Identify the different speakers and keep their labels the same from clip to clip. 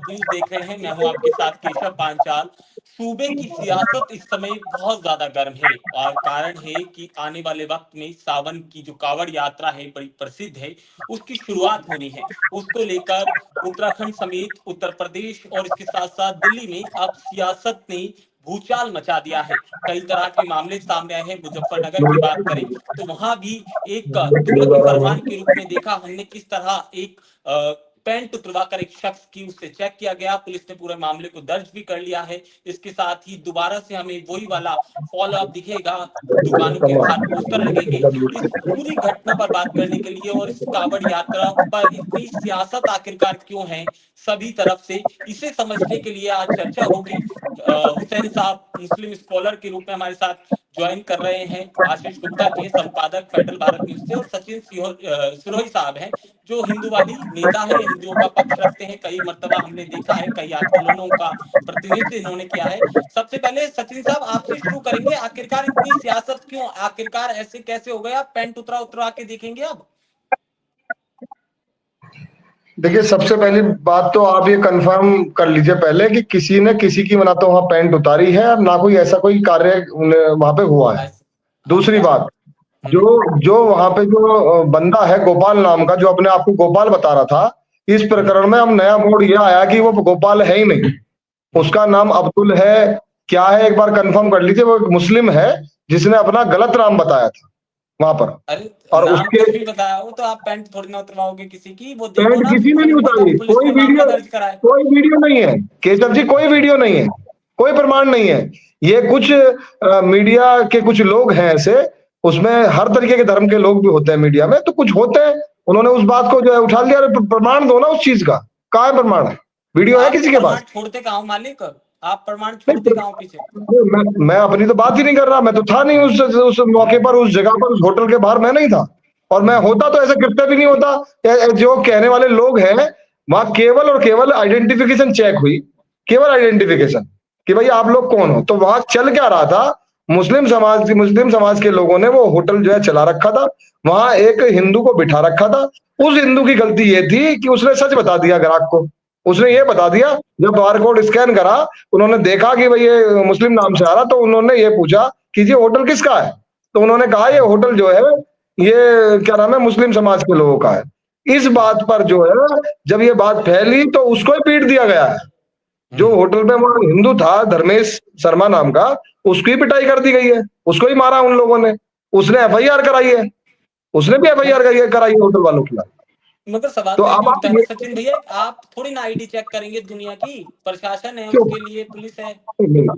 Speaker 1: News देख रहे हैं। मैं हूं आपके साथ केशव पांचाल। सूबे की सियासत इस समय बहुत ज्यादा गर्म है और कारण है कि आने वाले वक्त में सावन की जो कावड़ यात्रा है बड़ी प्रसिद्ध है, उसकी शुरुआत होनी है। उसको लेकर उत्तराखंड समेत उत्तर प्रदेश और इसके साथ साथ दिल्ली में अब सियासत ने भूचाल मचा दिया है। कई तरह के मामले सामने आए हैं। मुजफ्फरनगर की बात करें तो वहां भी एक तुगलकी फरमान के रूप में देखा हमने किस तरह एक पैंट उतरवाकर एक शख्स की उससे चेक किया गया। पुलिस ने पूरे मामले को दर्ज भी कर लिया है। इसके साथ ही दोबारा से हमें वही वाला फॉलो अप दिखेगा, दुकानों के बाहर पोस्टर लगेंगे। इस पूरी घटना पर बात करने के लिए और इस कावड़ यात्रा पर इतनी सियासत आखिरकार क्यों है सभी तरफ से, इसे समझने के लिए आज चर्चा होगी। हुसैन साहब मुस्लिम स्कॉलर के रूप में हमारे साथ ज्वाइन कर रहे हैं। आशीष गुप्ता जी संपादक फेडरल भारत न्यूज से, और सचिन सिरोही साहब हैं जो हिंदूवादी नेता है, हिंदुओं का पक्ष रखते हैं। कई मर्तबा हमने देखा है, कई आंदोलनों का प्रतिनिधित्व इन्होंने किया है। सबसे पहले सचिन साहब आपसे शुरू करेंगे। आखिरकार इतनी सियासत क्यों, आखिरकार ऐसे कैसे हो गया? पैंट उतरा उतरा के देखेंगे अब।
Speaker 2: देखिए, सबसे पहली बात तो आप ये कंफर्म कर लीजिए पहले कि किसी ने किसी की ना तो वहां पैंट उतारी है और ना कोई ऐसा कोई कार्य वहां पे हुआ है। दूसरी बात, जो जो वहां पे जो बंदा है गोपाल नाम का, जो अपने आप को गोपाल बता रहा था, इस प्रकरण में अब नया मोड़ यह आया कि वो गोपाल है ही नहीं, उसका नाम अब्दुल है। क्या है एक बार कंफर्म कर लीजिए। वो एक मुस्लिम है जिसने अपना गलत नाम बताया था वहां पर।
Speaker 1: अरे
Speaker 2: और
Speaker 1: नाम
Speaker 2: उसके
Speaker 1: कुछ भी बताया हो तो आप पैंट थोड़ी ना उतरवाओगे किसी की। वो देखो
Speaker 2: पैंट
Speaker 1: ना,
Speaker 2: किसी ने नहीं
Speaker 1: फर्जी बताओ,
Speaker 2: उतारी।
Speaker 1: पुलिस ने मामला दर्ज कराए।
Speaker 2: कोई वीडियो नहीं है केशव जी, कोई वीडियो नहीं है, कोई प्रमाण नहीं है। ये कुछ मीडिया के कुछ लोग हैं ऐसे, उसमें हर तरीके के धर्म के लोग भी होते हैं मीडिया में, तो कुछ होते हैं, उन्होंने उस बात को जो है उठा लिया। प्रमाण दो ना उस चीज का, कहाँ है प्रमाण? वीडियो है
Speaker 1: आप
Speaker 2: किसी के
Speaker 1: प्रमाण
Speaker 2: पास?
Speaker 1: छोड़ते कहाँ हो मालिक? आप प्रमाण
Speaker 2: नहीं,
Speaker 1: छोड़ते कहाँ हो पीछे?
Speaker 2: मैं अपनी तो बात ही नहीं कर रहा। मैं तो था नहीं उस मौके पर, उस जगह पर, उस होटल के बाहर मैं नहीं था। और मैं होता तो ऐसा कृत्य भी नहीं होता। जो कहने वाले लोग हैं, वहां केवल और केवल आइडेंटिफिकेशन चेक हुई, केवल आइडेंटिफिकेशन कि भाई आप लोग कौन हो। तो वहां चल क्या रहा था? मुस्लिम समाज के लोगों ने वो होटल जो है चला रखा था, वहां एक हिंदू को बिठा रखा था। उस हिंदू की गलती ये थी कि उसने सच बता दिया ग्राहक को। उसने ये बता दिया, जब बारकोड स्कैन करा, उन्होंने देखा कि भाई ये मुस्लिम नाम से आ रहा, तो उन्होंने ये पूछा कि ये होटल किसका है। तो उन्होंने कहा ये होटल जो है ये क्या नाम है, मुस्लिम समाज के लोगों का है। इस बात पर जो है जब ये बात फैली तो उसको ही पीट दिया गया है। जो होटल में वो हिंदू था, धर्मेश शर्मा नाम का, उसकी पिटाई कर दी गई है, उसको ही मारा उन लोगों ने। उसने एफआईआर कराई है, उसने भी एफआईआर कराई है होटल वालों के खिलाफ।
Speaker 1: मगर सवाल
Speaker 2: तो
Speaker 1: तो ये
Speaker 2: अब
Speaker 1: भी
Speaker 2: आप
Speaker 1: उठता है ना सचिन भैया, आप थोड़ी ना आईडी चेक करेंगे दुनिया की। प्रशासन है,
Speaker 2: क्यों?
Speaker 1: उसके लिए पुलिस है।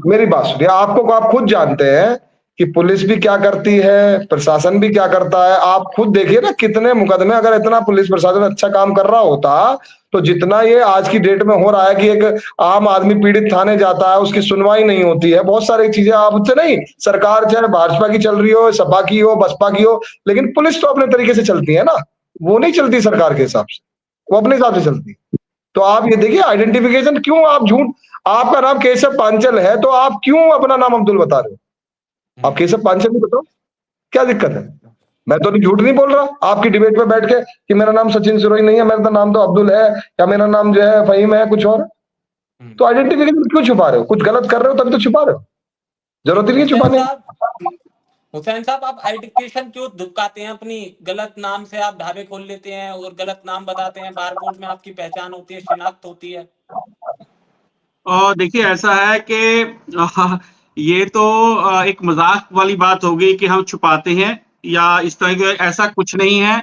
Speaker 2: मेरी बात सुनिए, आपको आप खुद जानते हैं कि पुलिस भी क्या करती है, प्रशासन भी क्या करता है। आप खुद देखिए ना कितने मुकदमे, अगर इतना पुलिस प्रशासन अच्छा काम कर रहा होता तो जितना ये आज की डेट में हो रहा है कि एक आम आदमी पीड़ित थाने जाता है, उसकी सुनवाई नहीं होती है, बहुत सारी चीजें आपसे नहीं, सरकार चाहे भाजपा की चल रही हो, सपा की हो, बसपा की हो, लेकिन पुलिस तो अपने तरीके से चलती है ना। वो नहीं चलती सरकार के हिसाब से, वो अपने हिसाब से चलती है। तो आप ये देखिए आइडेंटिफिकेशन, क्यों आप झूठ, आपका नाम केशव पांचल है तो आप क्यों अपना नाम अब्दुल बता रहे हो? आप केशव पांचल नहीं बताओ, क्या दिक्कत है? मैं तो नहीं, झूठ नहीं बोल रहा आपकी डिबेट में बैठ के कि मेरा नाम सचिन सिरोही नहीं है, मेरा नाम तो अब्दुल है, या मेरा नाम जो है फहीम है, कुछ और। तो आइडेंटिफिकेशन क्यों छुपा रहे हो? कुछ गलत कर रहे हो तभी तो छुपा रहे हो, जरूरत ही नहीं है
Speaker 1: हुसैन
Speaker 2: छुपाने।
Speaker 1: साहब, हुसैन साहब, आप आइडेंटिफिकेशन क्यों दुबकाते हैं? अपनी गलत नाम से आप ढाबे खोल लेते हैं और गलत नाम बताते हैं। बारकोड में आपकी पहचान होती है, शिनाख्त होती है।
Speaker 3: और देखिए ऐसा है कि ये तो एक मजाक वाली बात हो गई कि हम छुपाते हैं या इस तरह के, ऐसा कुछ नहीं है।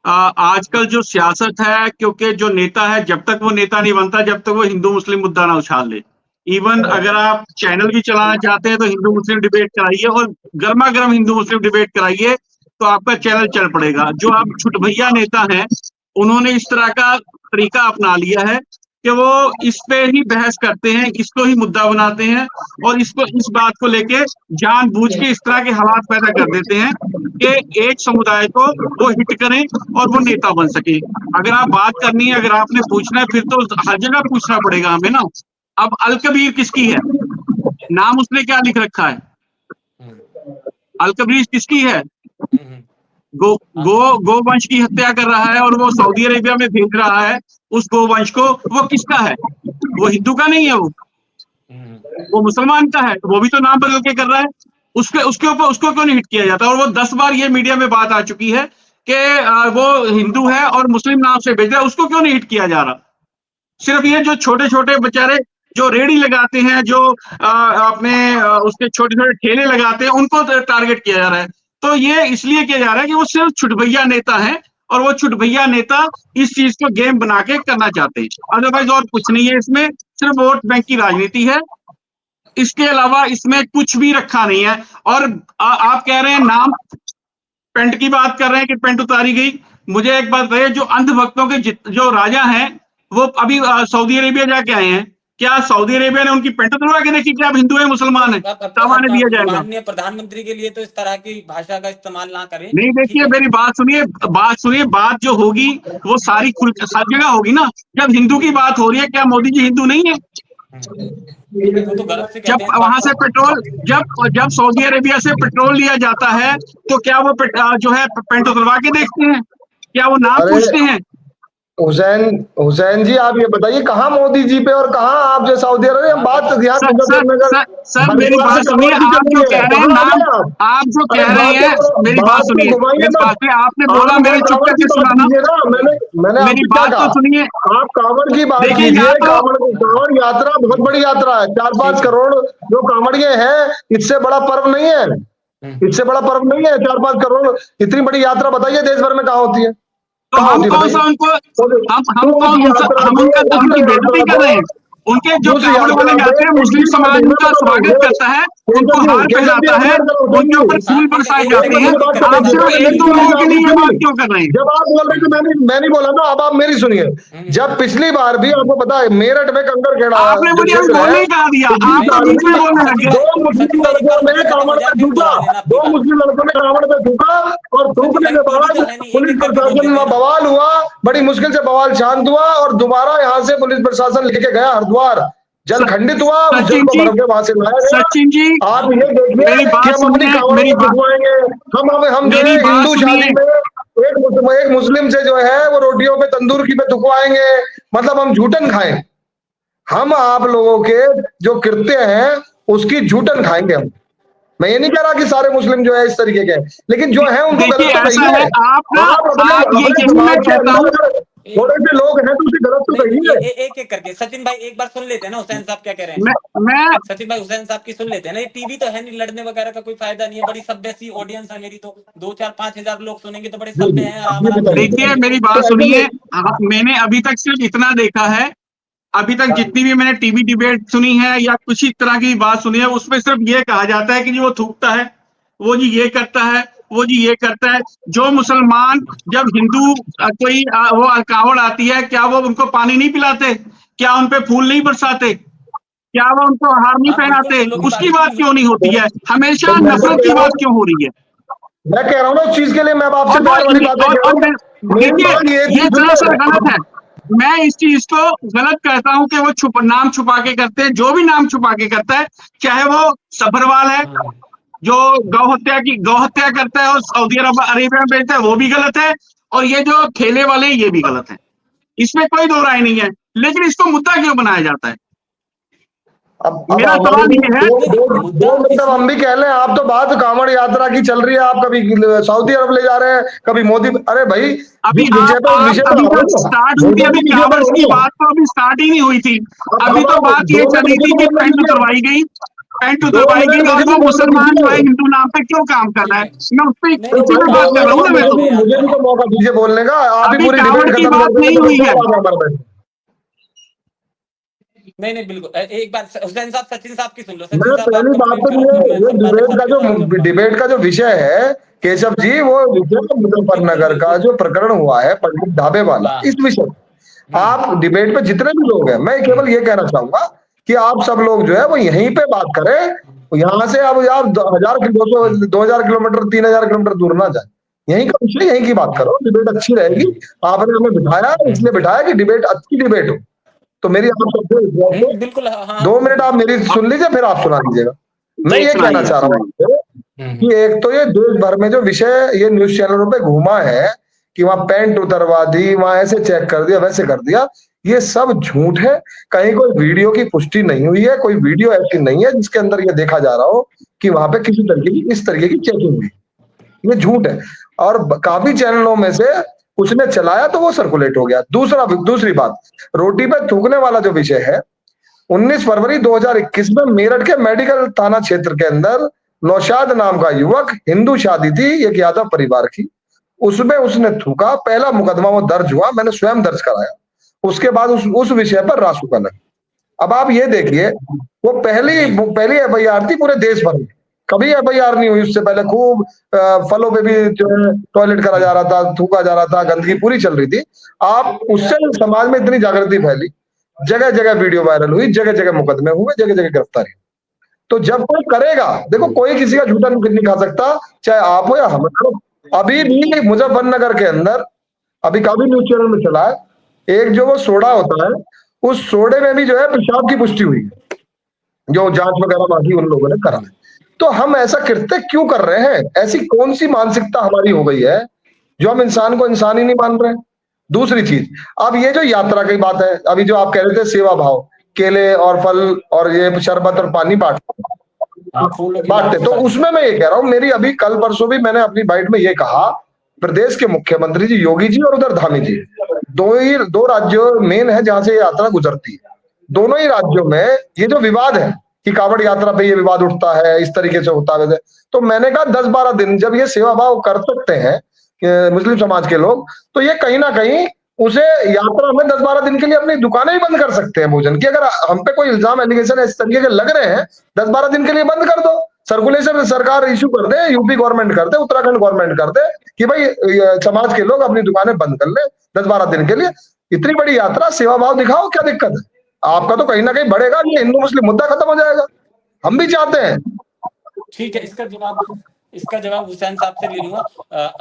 Speaker 3: आजकल जो सियासत है, क्योंकि जो नेता है जब तक वो नेता नहीं बनता जब तक वो हिंदू मुस्लिम मुद्दा ना उछाल ले। इवन अगर आप चैनल भी चलाना चाहते हैं तो हिंदू मुस्लिम डिबेट कराइए और गर्मा गर्म हिंदू मुस्लिम डिबेट कराइए तो आपका चैनल चल पड़ेगा। जो आप छुटभैया नेता हैं, उन्होंने इस तरह का तरीका अपना लिया है कि वो इस पे ही बहस करते हैं, इसको ही मुद्दा बनाते हैं और इसको, इस बात को लेके जानबूझ के इस तरह के हालात पैदा कर देते हैं कि एक समुदाय को वो हिट करें और वो नेता बन सके। अगर आप बात करनी है, अगर आपने पूछना है, फिर तो हर जगह पूछना पड़ेगा हमें ना। अब अल कबीर किसकी है? नाम उसने क्या लिख रखा है? अल कबीर किसकी है? गोवंश की हत्या कर रहा है और वो सऊदी अरेबिया में भेज रहा है उस गोवंश को, वो किसका है? वो हिंदू का नहीं है, वो मुसलमान का है, तो वो भी तो नाम बदल के कर रहा है। उसके ऊपर उसको क्यों नहीं हिट किया जाता? और वो 10 बार ये मीडिया में बात आ चुकी है कि वो हिंदू है और मुस्लिम नाम से भेज रहा है, उसको क्यों नहीं हिट किया जा रहा? सिर्फ ये जो छोटे छोटे बेचारे जो रेडी लगाते हैं, जो अपने उसके छोटे छोटे ठेले लगाते हैं, उनको टारगेट किया जा रहा है। तो ये इसलिए किया जा रहा है कि वो सिर्फ छुटभैया नेता है, और वो छुटभैया नेता इस चीज को गेम बना के करना चाहते हैं। अदरवाइज और कुछ नहीं है इसमें, सिर्फ वोट बैंक की राजनीति है। इसके अलावा इसमें कुछ भी रखा नहीं है। और आप कह रहे हैं नाम, पेंट की बात कर रहे हैं कि पेंट उतारी गई। मुझे एक बात बताइए, जो अंधभक्तों के जो राजा हैं, वो अभी सऊदी अरेबिया जाके आए हैं, क्या सऊदी अरेबिया ने उनकी पेंट उतरवा के देखी कि आप हिंदू है मुसलमान है? तब आने दिया जाएगा।
Speaker 1: माननीय प्रधानमंत्री के लिए तो इस तरह की भाषा का इस्तेमाल ना करें।
Speaker 3: नहीं, देखिए मेरी बात सुनिए, बात जो होगी वो सारी खुल सब जगह होगी ना। जब हिंदू की बात हो रही है, क्या मोदी जी हिंदू नहीं है?
Speaker 1: वो तो गर्व से
Speaker 3: जब
Speaker 1: कहते हैं
Speaker 3: वहां से पेट्रोल, जब सऊदी अरेबिया से पेट्रोल लिया जाता है, तो क्या वो जो है पेंट उतरवा के देखते हैं? क्या वो नाम पूछते हैं?
Speaker 2: हुसैन जी, आप ये बताइए कहाँ मोदी जी पे और कहाँ आप जो सऊदी अरब, हम बात यहाँ
Speaker 3: सर मेरी बात सुनिए, आप जो कह रहे हैं नाम, आप जो कह रहे हैं, मेरी बात सुनिए, आपने बोला मेरे चुप करके सुनाना,
Speaker 2: मैंने
Speaker 3: मेरी बात तो सुनिए।
Speaker 2: आप कांवड़ की बात
Speaker 3: देखिए,
Speaker 2: कीजिए।
Speaker 3: तो
Speaker 2: कांवड़ यात्रा बहुत बड़ी यात्रा है, 4-5 करोड़ जो कांवड़िए हैं, इससे बड़ा पर्व नहीं है, इससे बड़ा पर्व नहीं है। 4-5 करोड़ इतनी बड़ी यात्रा बताइए देश भर में कहाँ होती है?
Speaker 3: तो हम कौन सा उनको, हम उनकी बेइज्जती कर रहे हैं? उनके जो कांवड़ वाले जाते हैं, मुस्लिम समाज उनका स्वागत करता है, उनको हार पहनाता है, उनके ऊपर फूल बरसाए जाते हैं। आप सिर्फ 1-2 लोगों के लिए ये बात क्यों कर रहे हैं?
Speaker 2: जब आप बोल रहे हैं कि मैं नहीं बोला ना, अब आप मेरी सुनिए। जब पिछली बार भी आपको पता है मेरठ में कंकर खेड़ा,
Speaker 3: आपने मुझे बोलने ही कहा दिया, आप तो बीच में बोलने लगे।
Speaker 2: 2 मुस्लिम लड़कों ने कांवड़ पे थूका, 2 मुस्लिम लड़कों ने कांवड़ पे थूका, और थूकने के बाद पुलिस प्रशासन में बवाल हुआ, बड़ी मुश्किल से बवाल शांत हुआ, और दोबारा यहाँ से पुलिस प्रशासन लेके गया हरिद्वार, जल खंडित हुआ, उस जल को भर के वहां से लाया गया।
Speaker 3: सचिन जी,
Speaker 2: आप ये देखिए कि हम अपनी कांवड़ को थुकवाएंगे, हम जो है हिंदू शादी में एक मुस्लिम से जो है वो रोटियों पे तंदूर की पे थुकवाएंगे, मतलब हम झूठन खाएं। हम आप लोगों के जो कृत्य हैं उसकी झूठन खाएंगे हम। मैं ये नहीं कह रहा कि सारे मुस्लिम जो है इस तरीके के, लेकिन जो है उनको गलत तो नहीं है। थोड़े से लोग हैं तो उसे गलत तो कहिए।
Speaker 1: एक एक करके सचिन भाई एक बार सुन लेते हैं ना हुसैन साहब क्या कह रहे हैं। सचिन भाई हुसैन साहब की सुन लेते हैं ना। ये टीवी तो है नहीं, लड़ने वगैरह का कोई फायदा नहीं है। बड़ी सभ्य सी ऑडियंस है मेरी, तो 2-4-5 हजार लोग सुनेंगे तो बड़े सभ्य हैं।
Speaker 3: देखिए मेरी बात सुनिए, मैंने अभी तक सिर्फ इतना देखा है, अभी तक जितनी भी मैंने टीवी डिबेट सुनी है या कुछ इस तरह की बात सुनी है, उसमें सिर्फ ये कहा जाता है कि जी वो थूकता है, वो जी ये करता है, वो जी ये करता है। जो मुसलमान, जब हिंदू कोई वो कांवड़ आती है, क्या वो उनको पानी नहीं पिलाते? क्या उन पे फूल नहीं बरसाते? क्या वो उनको हार नहीं पहनाते? उसकी बात क्यों नहीं होती है? हमेशा नफरत की बात क्यों हो रही है?
Speaker 2: मैं कह रहा हूँ ना उस चीज के लिए मैं आपसे
Speaker 3: ये दरअसल गलत है। मैं इस चीज को गलत कहता हूं कि वो नाम छुपा के करते हैं। जो भी नाम छुपा के करता है, चाहे वो सफरवाल है जो गौ हत्या करता है और सऊदी अरेबिया में बेचता है, वो भी गलत है। और ये जो ठेले वाले, ये भी गलत है। इसमें कोई दो राय नहीं है, लेकिन इसको मुद्दा क्यों बनाया जाता है? मेरा सवाल ये है।
Speaker 2: मतलब हम भी कह लें, आप तो बात कांवड़ यात्रा की चल रही है, आप कभी सऊदी अरब ले जा रहे हैं, कभी मोदी। अरे भाई
Speaker 3: अभी स्टार्ट हुई थी, अभी कांवड़ की बात तो अभी स्टार्ट ही नहीं हुई थी। अभी तो बात ये चली थी कि पेंट उतरवाई गई, और वो मुसलमान जो है हिंदू नाम पे क्यों काम कर रहा है। मैं उस पर बात कर रहा हूँ ना। मैं तो
Speaker 2: मुझे भी तो मौका दीजिए बोलने का। आप
Speaker 3: अभी कांवड़ की बात नहीं हुई है।
Speaker 1: नहीं बिल्कुल। एक बार हुसैन साहब, सचिन साहब की सुन लो।
Speaker 2: पहली बात तो ये डिबेट का जो विषय है केशव जी, वो विषय मुजफ्फरनगर का जो प्रकरण हुआ है पंडित ढाबे वाला, इस विषय आप डिबेट पे जितने भी लोग हैं, मैं केवल ये कहना चाहूंगा कि आप सब लोग जो है वो यहीं पे बात करें। यहाँ से अब आप 2000 किलोमीटर 3000 किलोमीटर दूर ना जाए, यहीं का विषय यहीं की बात करो। डिबेट अच्छी रहेगी। आपने हमें बिठाया, इसलिए बिठाया कि डिबेट अच्छी डिबेट हो। तो मेरी आप सबसे
Speaker 1: बिल्कुल
Speaker 2: 2 मिनट आप मेरी सुन लीजिए, फिर आप सुना दीजिएगा। मैं ये कहना चाह रहा हूँ कि एक तो ये देश भर में जो विषय ये न्यूज चैनलों पे घूमा है कि वहां पैंट उतरवा दी, वहां ऐसे चेक कर दिया, वैसे कर दिया, ये सब झूठ है। कहीं कोई वीडियो की पुष्टि नहीं हुई है, कोई वीडियो ऐसी नहीं है जिसके अंदर ये देखा जा रहा हो कि वहां पे किसी तरीके की इस तरीके की चेकिंग हुई। ये झूठ है और काफी चैनलों में से कुछ ने चलाया तो वो सर्कुलेट हो गया। दूसरी बात, रोटी पे थूकने वाला जो विषय है, 19 फरवरी 2021 में मेरठ के मेडिकल थाना क्षेत्र के अंदर नौशाद नाम का युवक, हिंदू शादी थी एक यादव परिवार की, उसमें उसने थूका। पहला मुकदमा वो दर्ज हुआ, मैंने स्वयं दर्ज कराया। उसके बाद उस विषय पर रासुका लगी। अब आप ये देखिए, वो पहली एफआईआर थी पूरे देश भर में, कभी एफआईआर नहीं हुई उससे पहले। खूब फलों पे भी जो है टॉयलेट करा जा रहा था, थूका जा रहा था, गंदगी पूरी चल रही थी। आप उससे समाज में इतनी जागृति फैली, जगह जगह वीडियो वायरल हुई, जगह जगह मुकदमे हुए, जगह जगह गिरफ्तारी। तो जब कोई करेगा, देखो कोई किसी का झूठा नहीं खा सकता, चाहे आप हो या हम। अभी भी मुजफ्फरनगर के अंदर, अभी काफी न्यूज चैनल में चला है, एक जो वो सोडा होता है, उस सोडे में भी जो है पेशाब की पुष्टि हुई, जो जांच वगैरह बाकी उन लोगों ने करा है। तो हम ऐसा कृत्य क्यों कर रहे हैं? ऐसी कौन सी मानसिकता हमारी हो गई है जो हम इंसान को इंसान ही नहीं मान रहे? दूसरी चीज, अब ये जो यात्रा की बात है, अभी जो आप कह रहे थे सेवा भाव, केले और फल और ये शरबत और पानी बांटते, तो उसमें मैं ये कह रहा हूँ, मेरी अभी कल परसों भी मैंने अपनी बाइट में ये कहा, प्रदेश के मुख्यमंत्री जी योगी जी और उधर धामी जी, दो राज्यों मेन है जहां से ये यात्रा गुजरती है। दोनों ही राज्यों में ये जो विवाद है कि कावड़ यात्रा पे ये विवाद उठता है, इस तरीके से होता है, तो मैंने कहा 10-12 दिन जब ये सेवा भाव कर सकते हैं मुस्लिम समाज के लोग, तो ये कहीं ना कहीं उसे यात्रा में 10-12 दिन के लिए अपनी दुकानें ही बंद कर सकते हैं भोजन की। अगर हम पे कोई इल्जाम एलिगेशन इस तरीके के लग रहे हैं, 10-12 दिन के लिए बंद कर दो, सर्कुलेशन सरकार इशू कर दे, यूपी गवर्नमेंट कर दे, उत्तराखंड गवर्नमेंट कर दे कि भाई समाज के लोग अपनी दुकानें बंद कर ले 10-12 दिन के लिए। इतनी बड़ी यात्रा, सेवा भाव दिखाओ, क्या दिक्कत है? आपका तो कहीं ना कहीं बढ़ेगा, ये हिंदू मुस्लिम मुद्दा खत्म हो जाएगा, हम भी चाहते हैं।
Speaker 1: ठीक है, इसका जवाब हुसैन साहब से ले लूंगा।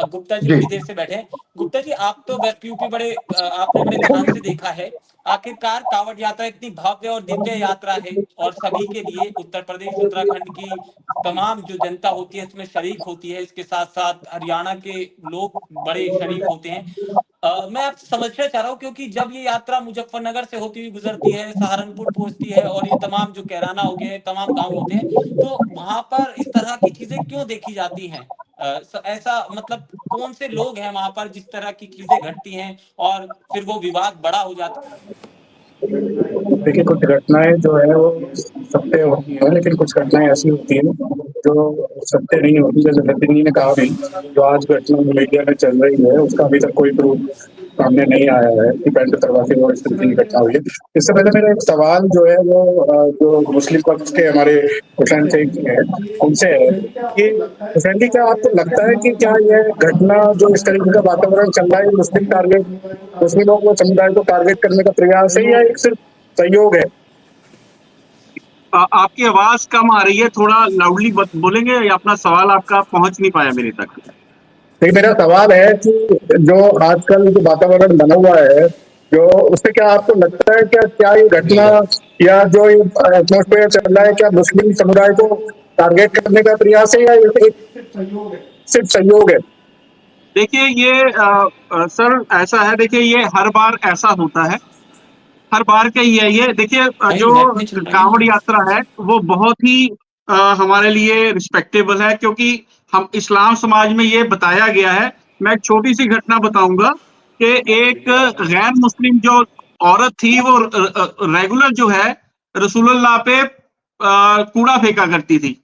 Speaker 1: गुप्ता जी
Speaker 2: जी
Speaker 1: बड़ी देर से बैठे हैं। गुप्ता जी, आप तो वेस्ट यूपी आपने बड़े ध्यान से देखा है। आखिरकार कावड़ यात्रा इतनी भव्य और दिव्य यात्रा है और सभी के लिए उत्तर प्रदेश उत्तराखंड की तमाम जो जनता होती है इसमें शरीक होती है। इसके साथ साथ हरियाणा के लोग बड़े शरीक होते हैं। मैं आपसे समझना चाह रहा हूँ, क्योंकि जब ये यात्रा मुजफ्फरनगर से होती हुई गुजरती है, सहारनपुर पहुंचती है और ये तमाम जो कैराना हो गया है, तमाम गांव होते हैं, तो वहां पर इस तरह की चीजें क्यों देखी जाती हैं? ऐसा मतलब कौन से लोग हैं वहां पर जिस तरह की चीजें घटती हैं और फिर वो विवाद बड़ा हो जाता है?
Speaker 4: देखिए, कुछ घटनाएं जो है वो सत्य होती है, लेकिन कुछ घटनाएं ऐसी होती है जो सत्य नहीं होती। जैसे नितिन जी ने कहा भी, जो आज घटना मीडिया में चल रही है उसका अभी तक कोई प्रूफ सामने नहीं आया है कि पैंट उतरवा के वो इस तरीके की घटना हुई है। इससे पहले मेरा एक सवाल जो है वो जो मुस्लिम पक्ष के हमारे हुसैन शेख है उनसे है कि हुसैन जी, क्या आपको लगता है कि क्या यह घटना जो इस तरीके का वातावरण चल रहा है मुस्लिमों को समुदाय को टारगेट करने का प्रयास है या एक सिर्फ सहयोग है?
Speaker 3: आपकी आवाज कम आ रही है, थोड़ा लाउडली बोलेंगे, या अपना सवाल आपका पहुंच नहीं पाया मेरे तक।
Speaker 4: देखिए, मेरा सवाल है कि जो आजकल जो वातावरण बना हुआ है, जो उससे क्या आपको लगता है क्या ये घटना या जो एटमॉस्फेयर चल रहा है, क्या मुस्लिम समुदाय को टारगेट करने का प्रयास है या ये सिर्फ सहयोग है?
Speaker 3: देखिए, ये सर ऐसा है, देखिए ये हर बार ऐसा होता है, हर बार का ही है ये। देखिए, जो कांवड़ यात्रा है वो बहुत ही हमारे लिए रिस्पेक्टेबल है, क्योंकि हम इस्लाम समाज में ये बताया गया है। मैं एक छोटी सी घटना बताऊंगा कि एक गैर मुस्लिम जो औरत थी वो रेगुलर जो है रसूलुल्लाह पे कूड़ा फेंका करती थी।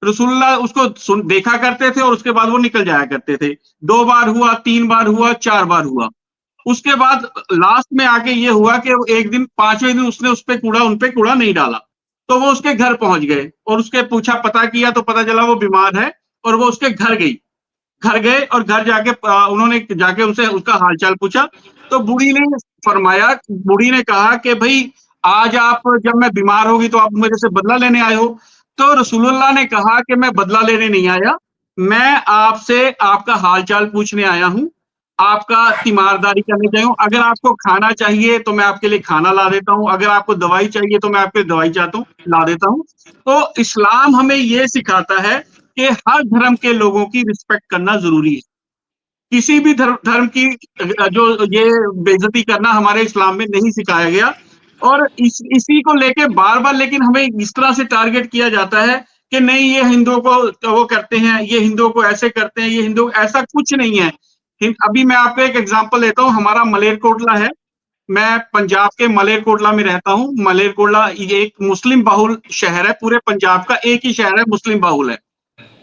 Speaker 3: रसूलुल्लाह उसको देखा करते थे और उसके बाद वो निकल जाया करते थे। 2 बार हुआ, 3 बार हुआ, 4 बार हुआ। उसके बाद लास्ट में आके ये हुआ कि एक दिन 5वें दिन उसने उस पे कूड़ा नहीं डाला, तो वो उसके घर पहुंच गए और उसके पूछा, पता किया तो पता चला वो बीमार है, और वो उसके घर गए और घर जाके उन्होंने जाके उनसे उसका हालचाल पूछा। तो बूढ़ी ने कहा कि भाई, आज आप जब मैं बीमार होगी तो आप मेरे से बदला लेने आए हो। तो रसूलुल्लाह ने कहा कि मैं बदला लेने नहीं आया, मैं आपसे आपका हालचाल पूछने आया हूं, आपका तीमारदारी करने चाहिए हूं। अगर आपको खाना चाहिए तो मैं आपके लिए खाना ला देता हूं, अगर आपको दवाई चाहिए तो मैं आपके दवाई चाहता हूं ला देता हूं। तो इस्लाम हमें ये सिखाता है कि हर धर्म के लोगों की रिस्पेक्ट करना जरूरी है। किसी भी धर्म की जो ये बेइज्जती करना हमारे इस्लाम में नहीं सिखाया गया। और इसी को लेके बार बार लेकिन हमें इस तरह से टारगेट किया जाता है कि नहीं ये हिंदुओं को वो करते हैं, ये हिंदुओं को ऐसे करते हैं, ये हिंदू, ऐसा कुछ नहीं है। अभी मैं आपको एक एग्जांपल देता हूँ, हमारा मलेरकोटला है, मैं पंजाब के मलेरकोटला में रहता हूँ। मलेरकोटला ये एक मुस्लिम बहुल शहर है, पूरे पंजाब का एक ही शहर है मुस्लिम बहुल है।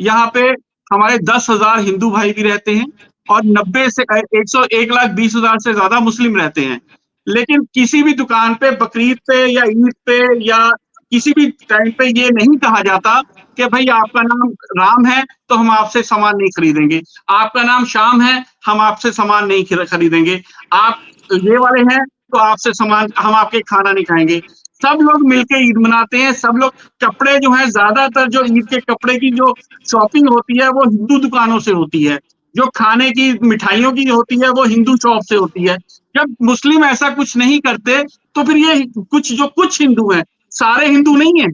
Speaker 3: यहाँ पे हमारे 10,000 हिंदू भाई भी रहते हैं और 90 से 1,20,000 से ज्यादा मुस्लिम रहते हैं। लेकिन किसी भी दुकान पे बकरीद पे या ईद पे या किसी भी टाइम पे ये नहीं कहा जाता कि भाई आपका नाम राम है तो हम आपसे सामान नहीं खरीदेंगे, आपका नाम श्याम है हम आपसे सामान नहीं खरीदेंगे, आप ये वाले हैं तो आपसे सामान, हम आपके खाना नहीं खाएंगे। सब लोग मिलके ईद मनाते हैं। सब लोग, कपड़े जो है ज्यादातर जो ईद के कपड़े की जो शॉपिंग होती है वो हिंदू दुकानों से होती है, जो खाने की मिठाइयों की होती है वो हिंदू शॉप से होती है। जब मुस्लिम ऐसा कुछ नहीं करते तो फिर ये कुछ हिंदू हैं, सारे हिंदू नहीं है।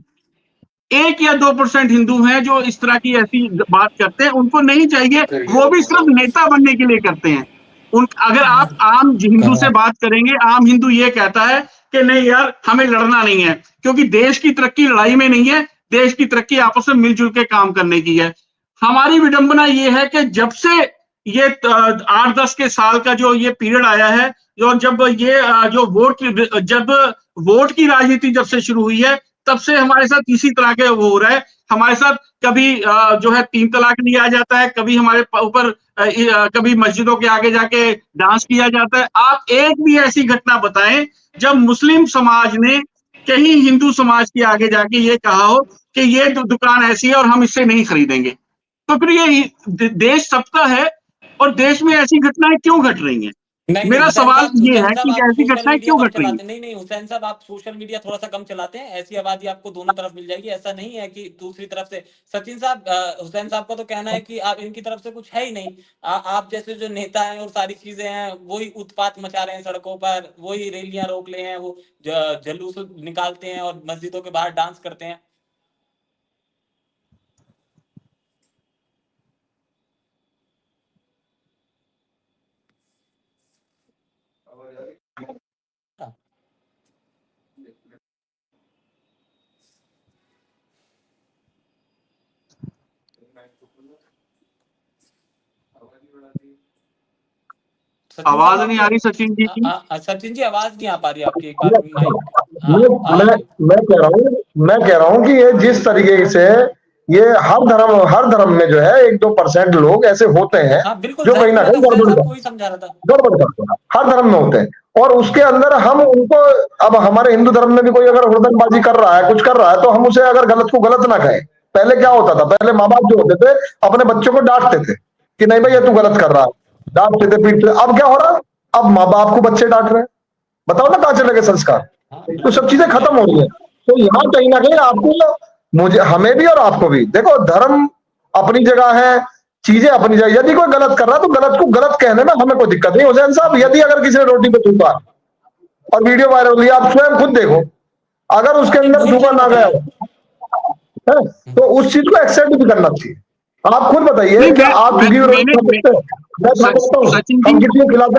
Speaker 3: 1 या 2% हिंदू हैं जो इस तरह की ऐसी बात करते हैं, उनको नहीं चाहिए, वो भी सिर्फ नेता बनने के लिए करते हैं। अगर आप आम हिंदू से बात करेंगे, आम हिंदू ये कहता है कि नहीं यार हमें लड़ना नहीं है, क्योंकि देश की तरक्की लड़ाई में नहीं है, देश की तरक्की आपस में मिलजुल के काम करने की है। हमारी विडंबना ये है कि जब से ये 8-10 के साल का जो ये पीरियड आया है, और जब ये जो जब वोट की राजनीति जब से शुरू हुई है, तब से हमारे साथ इसी तरह के वो हो रहा है। हमारे साथ कभी जो है 3 तलाक लिया जाता है, कभी हमारे ऊपर कभी मस्जिदों के आगे जाके डांस किया जाता है। आप एक भी ऐसी घटना बताएं जब मुस्लिम समाज ने कहीं हिंदू समाज के आगे जाके ये कहा हो कि ये दुकान ऐसी है और हम इससे नहीं खरीदेंगे। तो फिर ये देश सबका है और देश में ऐसी घटनाएं क्यों घट रही हैं?
Speaker 1: नहीं
Speaker 3: मेरा सवाल ये है कि
Speaker 1: आप
Speaker 3: ऐसी
Speaker 1: सोशल
Speaker 3: घटनाएं
Speaker 1: मीडिया
Speaker 3: क्यों
Speaker 1: कम
Speaker 3: घट रही हैं?
Speaker 1: चलाते, नहीं नहीं हुसैन साहब, आप सोशल मीडिया थोड़ा सा कम चलाते हैं, ऐसी आबादी आपको दोनों तरफ मिल जाएगी। ऐसा नहीं है कि दूसरी तरफ से सचिन साहब, हुसैन साहब का तो कहना है कि आप इनकी तरफ से कुछ है ही नहीं। आप जैसे जो नेता हैं और सारी चीजें हैं वही उत्पात मचा रहे हैं सड़कों पर, वही रैलियां रोक ले हैं, वो जुलूस निकालते हैं और मस्जिदों के बाहर डांस करते हैं।
Speaker 3: आवाज नहीं आ रही सचिन जी की?
Speaker 1: सचिन जी आवाज नहीं आ पा रही आपकी, एक बार
Speaker 2: मैं कह रहा हूँ कि ये जिस तरीके से ये हर धर्म में जो है 1-2% लोग ऐसे होते हैं जो कहीं ना कहीं गड़बड़ करते हैं, हर धर्म में होते हैं। और उसके अंदर हम उनको, अब हमारे हिंदू धर्म में भी कोई अगर हुड़दंगबाजी कर रहा है, कुछ कर रहा है, तो हम उसे अगर गलत को गलत ना कहें। पहले क्या होता था, पहले माँ बाप जो होते थे अपने बच्चों को डांटते थे कि नहीं भाई ये तू गलत कर रहा है, डांटते थे पीटते। अब क्या हो रहा है, अब माँ बाप को बच्चे डांट रहे हैं। बताओ ना कहां चले गए संस्कार। तो सब चीजें खत्म हो रही है। तो यहाँ कहीं ना कहीं आपको, मुझे, हमें भी और आपको भी, देखो धर्म अपनी जगह है, चीजें अपनी जगह। यदि कोई गलत कर रहा है तो गलत को गलत कहने में हमें कोई दिक्कत नहीं। हुसैन साहब, यदि अगर किसी ने रोटी पे थूका और वीडियो वायरल हुई, आप स्वयं खुद देखो, अगर उसके अंदर थूका ना गया है तो उस चीज को एक्सेप्ट भी करना चाहिए। आप खुद बताइए कि आप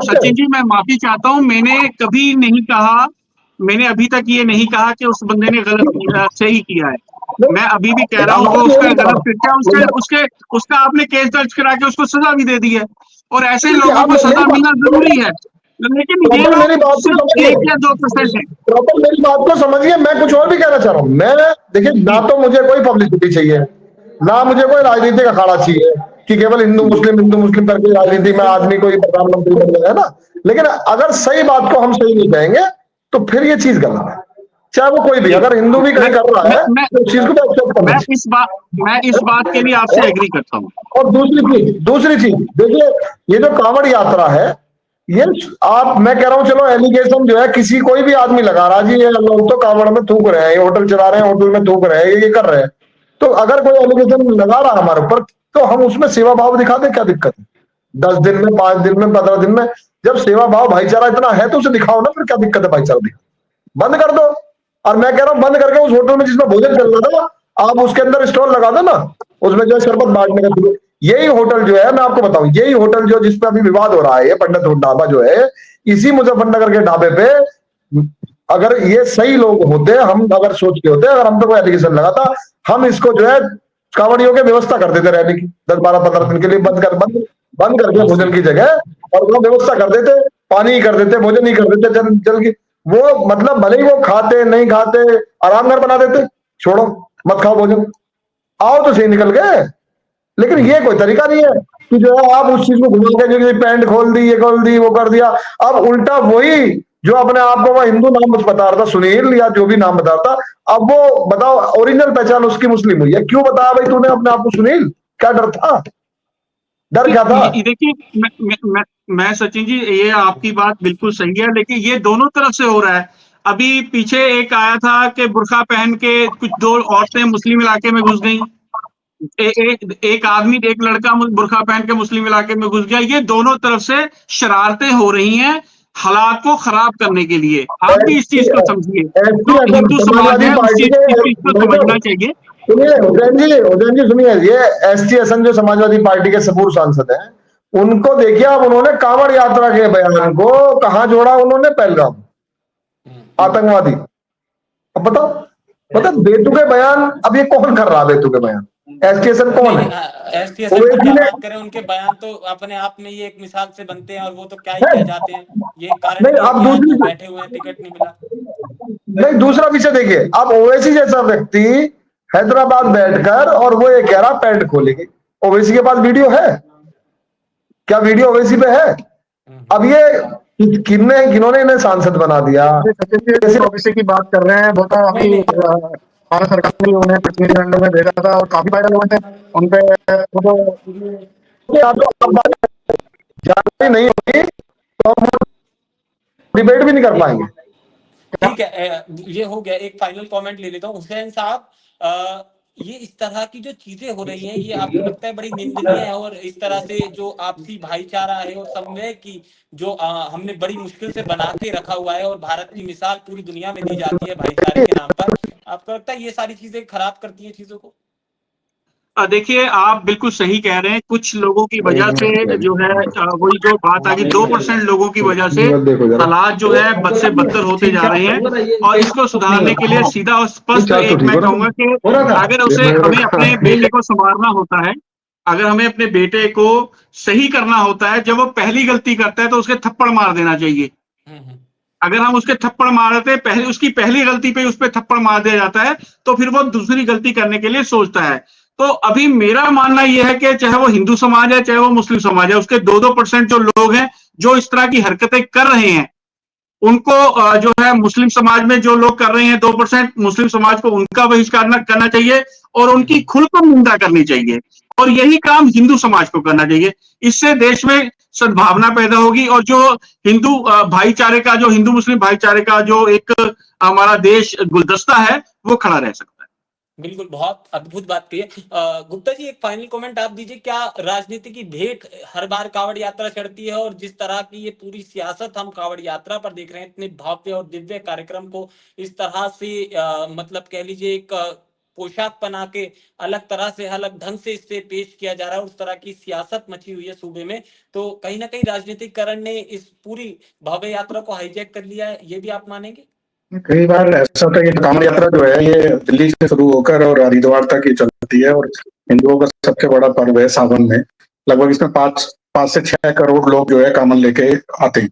Speaker 3: सचिन जी मैं माफी चाहता हूं, मैंने कभी नहीं कहा, मैंने अभी तक ये नहीं कहा कि उस बंदे ने गलत सही किया है। मैं अभी भी कह रहा हूँ वो उसका गलत किया, उसका आपने केस दर्ज करा के उसको सजा भी दे दी है, और ऐसे लोगों को सजा मिलना जरूरी है। लेकिन ये
Speaker 2: मेरी बात को समझिए,
Speaker 3: 1 या 2% है।
Speaker 2: प्रॉपर मेरी बात को समझिए। मैं कुछ और भी कहना चाह रहा हूँ। मैं देखिए, ना तो मुझे कोई पब्लिसिटी चाहिए, ना मुझे कोई राजनीतिक अखाड़ा चाहिए कि केवल हिंदू मुस्लिम करके राजनीति में आदमी कोई प्रधानमंत्री बन गया है ना। लेकिन अगर सही बात को हम सही नहीं कहेंगे तो फिर ये चीज गलत है, चाहे वो कोई भी, अगर हिंदू भी कहीं कर रहा है तो उस चीज को एक्सेप्ट करना चाहिए।
Speaker 3: मैं इस बात के लिए आपसे एग्री करता हूँ।
Speaker 2: और दूसरी चीज देखिए, ये जो कांवड़ यात्रा है, ये आप, मैं कह रहा हूँ चलो एलिगेशन जो है किसी कोई भी आदमी लगा रहा है, जी ये लोग तो कांवड़ में थूक रहे हैं, ये होटल चला रहे हैं, होटल में थूक रहे हैं, ये कर रहे हैं। तो अगर कोई एलिगेशन लगा रहा है हमारे ऊपर, तो हम उसमें सेवा भाव दिखा दें, क्या दिक्कत है? 10 दिन में, 5 दिन में, 15 दिन में, जब सेवा भाव भाईचारा इतना है तो उसे दिखाओ ना, फिर क्या दिक्कत है भाईचारा दिखा? बंद कर दो। और मैं कह रहा हूँ बंद करके उस होटल में जिसमें भोजन चल रहा था, आप उसके अंदर स्टॉल लगा दो ना, उसमें जो शरबत बांटने का, यही होटल जो है, मैं आपको बताऊं, यही होटल जो जिस पे अभी विवाद हो रहा है, ये पंडित ढाबा जो है, इसी मुजफ्फरनगर के ढाबे पे अगर ये सही लोग होते, हम अगर सोच के होते, अगर हम पे कोई एलिगेशन लगा था, हम इसको जो है कावड़ियों की व्यवस्था कर देते रहने की 10-12-15 दिन के लिए, बंद करके भोजन की जगह, और वो व्यवस्था कर देते, पानी ही कर देते, भोजन ही कर देते, जल की वो मतलब भले ही वो खाते नहीं खाते, आराम घर बना देते, छोड़ो मत खाओ भोजन, आओ तो सही निकल गए। लेकिन ये कोई तरीका नहीं है कि जो है आप उस चीज को घुमा के जो पैंट खोल दी, ये खोल दी, वो कर दिया। अब उल्टा वही जो अपने आप को वो हिंदू नाम बता रहा था, सुनील या जो भी नाम बता रहा था, अब वो बताओ ओरिजिनल पहचान उसकी मुस्लिम हुई है। क्यों बताया भाई तूने अपने आप को सुनील? क्या डर था? डर क्या था?
Speaker 3: देखिए मैं सचिन जी, ये आपकी बात बिल्कुल सही है, लेकिन ये दोनों तरफ से हो रहा है। अभी पीछे एक आया था कि बुर्का पहन के कुछ 2 औरतें मुस्लिम इलाके में घुस गई, एक आदमी, एक लड़का बुर्का पहन के मुस्लिम इलाके में घुस गया। ये दोनों तरफ से शरारतें हो रही हैं हालात को खराब करने के लिए। आप भी इस चीज को समझिए, जो हिंदू समाज है उस चीज को समझना चाहिए।
Speaker 2: सुनिए उदयन जी सुनिए, ये एसटी हसन जो समाजवादी पार्टी के सपूर सांसद हैं, उनको देखिए आप, उन्होंने कांवड़ यात्रा के बयान को कहां जोड़ा उन्होंने? पहलगाम, आतंकवादी। अब बताओ, मतलब बेतुके बयान। अब ये कौन कर रहा है बेतुके बयान? एसटी हसन कौन है?
Speaker 1: एसटी हसन को क्या बात करें, उनके बयान तो अपने आप में ही एक मिसाल से बनते हैं, और वो तो क्या ही कह जाते हैं। ये कारण
Speaker 2: नहीं,
Speaker 1: भी है
Speaker 2: आप
Speaker 1: कि आज
Speaker 2: दूसरी
Speaker 1: वो बैठे हुए हैं, टिकट नहीं मिला।
Speaker 2: नहीं, दूसरा विषय देखिए, अब ओवैसी जैसा व्यक्ति हैदराबाद बैठकर और वो ये कह रहा पैंट खोलेगी। ओवैसी के पास वीडियो है क्या? वीडियो ओवैसी पे है? अब ये किन्होंने इन्हें सांसद बना दिया?
Speaker 4: ओबीसी की बात कर रहे हैं, वो तो अभी भारत सरकार ने उन्हें प्रतिनिधिमंडल में भेजा था और काफी फायदा हुआ है उनपे। वो तो
Speaker 2: जानकारी नहीं होगी तो हम डिबेट भी नहीं कर पाएंगे।
Speaker 1: ठीक है, ये हो गया। एक फाइनल कमेंट ले लेता हूँ। हुसैन साहब, ये इस तरह की जो चीजें हो रही हैं, ये आपको लगता है बड़ी निंदनीय है? और इस तरह से जो आपसी भाईचारा है और समन्वय की जो हमने बड़ी मुश्किल से बना के रखा हुआ है, और भारत की मिसाल पूरी दुनिया में दी जाती है भाईचारे के नाम पर, आपको लगता है ये सारी चीजें खराब करती हैं चीजों को?
Speaker 3: देखिए, आप बिल्कुल सही कह रहे हैं। कुछ लोगों की वजह से जो है, वही जो बात आ गई, 2% लोगों की वजह से हालात जो है बद से बदतर होते जा रहे हैं। और इसको सुधारने के लिए सीधा और स्पष्ट एक मैं कहूंगा कि अगर हमें अपने बेटे को संवारना होता है, अगर हमें अपने बेटे को सही करना होता है, जब वो पहली गलती करता है तो उसके थप्पड़ मार देना चाहिए। अगर हम उसके थप्पड़ मारते हैं, पहले उसकी पहली गलती पे उस पर थप्पड़ मार दिया जाता है, तो फिर वो दूसरी गलती करने के लिए सोचता है। तो अभी मेरा मानना यह है कि चाहे वो हिंदू समाज है, चाहे वो मुस्लिम समाज है, उसके 2-2% जो लोग हैं जो इस तरह की हरकतें कर रहे हैं, उनको जो है मुस्लिम समाज में जो लोग कर रहे हैं 2%, मुस्लिम समाज को उनका बहिष्कार करना चाहिए और उनकी खुलकर निंदा करनी चाहिए। और यही काम हिंदू समाज को करना चाहिए। इससे देश में सद्भावना पैदा होगी, और जो हिंदू भाईचारे का, जो हिंदू मुस्लिम भाईचारे का जो एक हमारा देश गुलदस्ता है, वो खड़ा रह सकता है।
Speaker 1: बिल्कुल, बहुत अद्भुत बात की है। गुप्ता जी, एक फाइनल कमेंट आप दीजिए। क्या राजनीति की भेंट हर बार कावड़ यात्रा चढ़ती है? और जिस तरह की ये पूरी सियासत हम कावड़ यात्रा पर देख रहे हैं, इतने भव्य और दिव्य कार्यक्रम को इस तरह से मतलब कह लीजिए एक पोशाक बना के अलग तरह से, अलग ढंग से इससे पेश किया जा रहा है, उस तरह की सियासत मची हुई है सूबे में, तो कहीं ना कहीं राजनीतिकरण ने इस पूरी भव्य यात्रा को हाईजैक कर लिया है, ये भी आप मानेंगे?
Speaker 4: कई बार ऐसा होता है कि कांवड़ यात्रा जो है ये दिल्ली से शुरू होकर और हरिद्वार तक ही चलती है, और हिंदुओं का सबसे बड़ा पर्व है सावन में। लगभग इसमें 5 से 6 करोड़ लोग जो है कामन लेके आते हैं।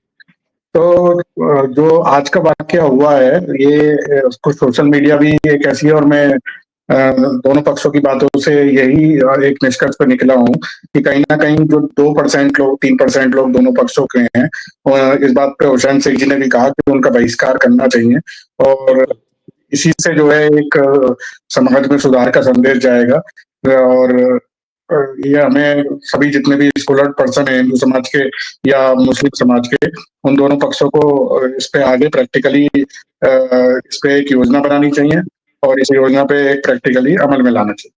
Speaker 4: तो जो आज का वाकया हुआ है, ये कुछ सोशल मीडिया भी एक ऐसी है, और मैं दोनों पक्षों की बातों से यही एक निष्कर्ष पर निकला हूँ कि कहीं ना कहीं जो 2% लोग, 3% लोग दोनों पक्षों के हैं, इस बात पे हुसैन शेख जी ने भी कहा कि उनका बहिष्कार करना चाहिए, और इसी से जो है एक समाज में सुधार का संदेश जाएगा। और ये हमें सभी जितने भी स्कॉलर पर्सन है हिंदू समाज के या मुस्लिम समाज के, उन दोनों पक्षों को इस पे आगे प्रैक्टिकली इस पे एक योजना बनानी चाहिए और इस योजना पे प्रैक्टिकली अमल में लाना चाहिए।